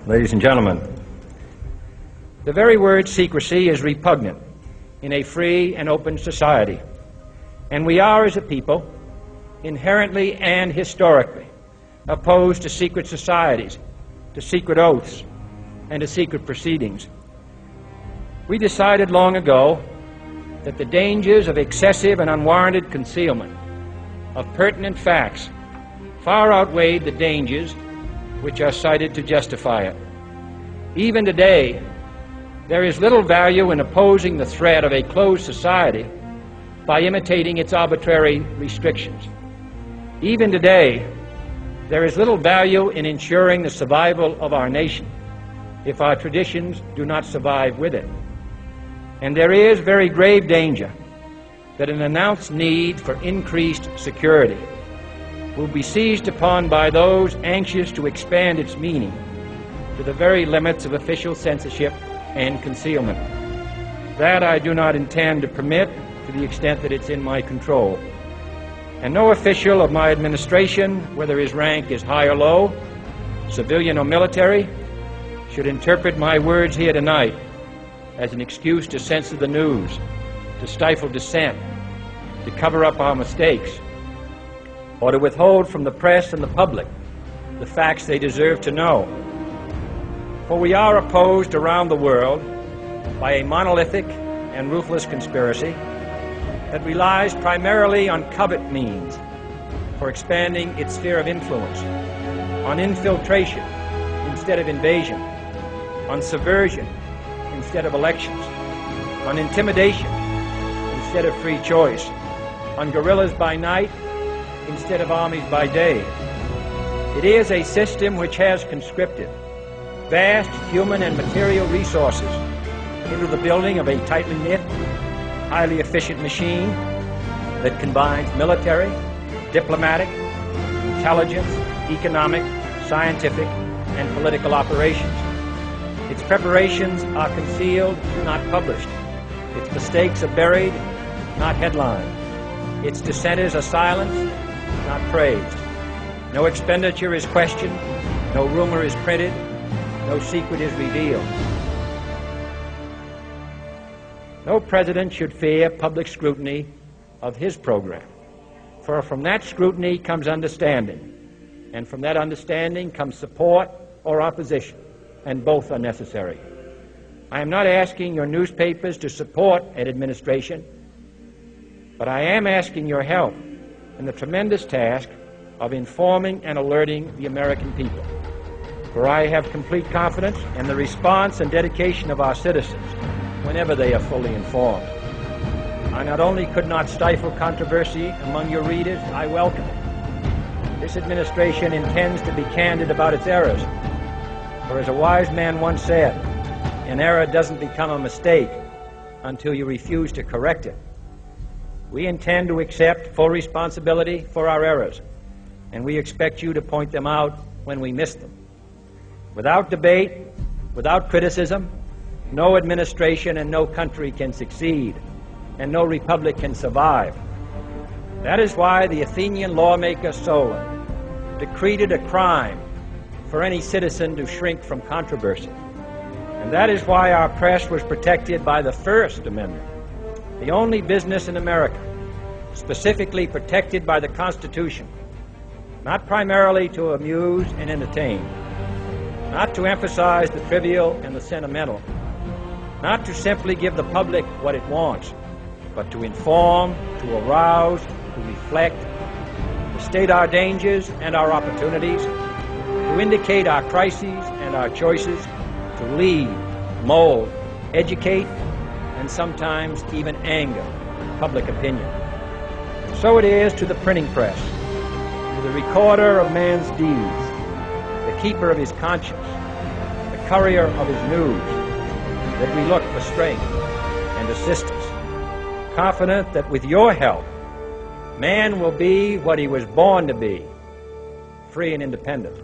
Ladies and gentlemen, the very word secrecy is repugnant in a free and open society, and we are, as a people, inherently and historically opposed to secret societies, to secret oaths, and to secret proceedings. We decided long ago that the dangers of excessive and unwarranted concealment of pertinent facts far outweighed the dangers which are cited to justify it. Even today, there is little value in opposing the threat of a closed society by imitating its arbitrary restrictions. Even today, there is little value in ensuring the survival of our nation if our traditions do not survive with it. And there is very grave danger that an announced need for increased security will be seized upon by those anxious to expand its meaning to the very limits of official censorship and concealment. That I do not intend to permit to the extent that it's in my control. And no official of my administration, whether his rank is high or low, civilian or military, should interpret my words here tonight as an excuse to censor the news, to stifle dissent, to cover up our mistakes, or to withhold from the press and the public the facts they deserve to know. For we are opposed around the world by a monolithic and ruthless conspiracy that relies primarily on covert means for expanding its sphere of influence, on infiltration instead of invasion, on subversion instead of elections, on intimidation instead of free choice, on guerrillas by night instead of armies by day. It is a system which has conscripted vast human and material resources into the building of a tightly knit, highly efficient machine that combines military, diplomatic, intelligence, economic, scientific, and political operations. Its preparations are concealed, not published. Its mistakes are buried, not headlined. Its dissenters are silenced, not praised. No expenditure is questioned, no rumor is printed, no secret is revealed. No president should fear public scrutiny of his program, for from that scrutiny comes understanding, and from that understanding comes support or opposition, and both are necessary. I am not asking your newspapers to support an administration, but I am asking your help in the tremendous task of informing and alerting the American people. For I have complete confidence in the response and dedication of our citizens whenever they are fully informed. I not only could not stifle controversy among your readers, I welcome it. This administration intends to be candid about its errors. For as a wise man once said, an error doesn't become a mistake until you refuse to correct it. We intend to accept full responsibility for our errors, and we expect you to point them out when we miss them. Without debate, without criticism, no administration and no country can succeed, and no republic can survive. That is why the Athenian lawmaker Solon decreed it a crime for any citizen to shrink from controversy. And that is why our press was protected by the First Amendment, the only business in America specifically protected by the Constitution, not primarily to amuse and entertain, not to emphasize the trivial and the sentimental, not to simply give the public what it wants, but to inform, to arouse, to reflect, to state our dangers and our opportunities, to indicate our crises and our choices, to lead, mold, educate, and sometimes even anger public opinion. So it is to the printing press, to the recorder of man's deeds, the keeper of his conscience, the courier of his news, that we look for strength and assistance, confident that with your help, man will be what he was born to be, free and independent.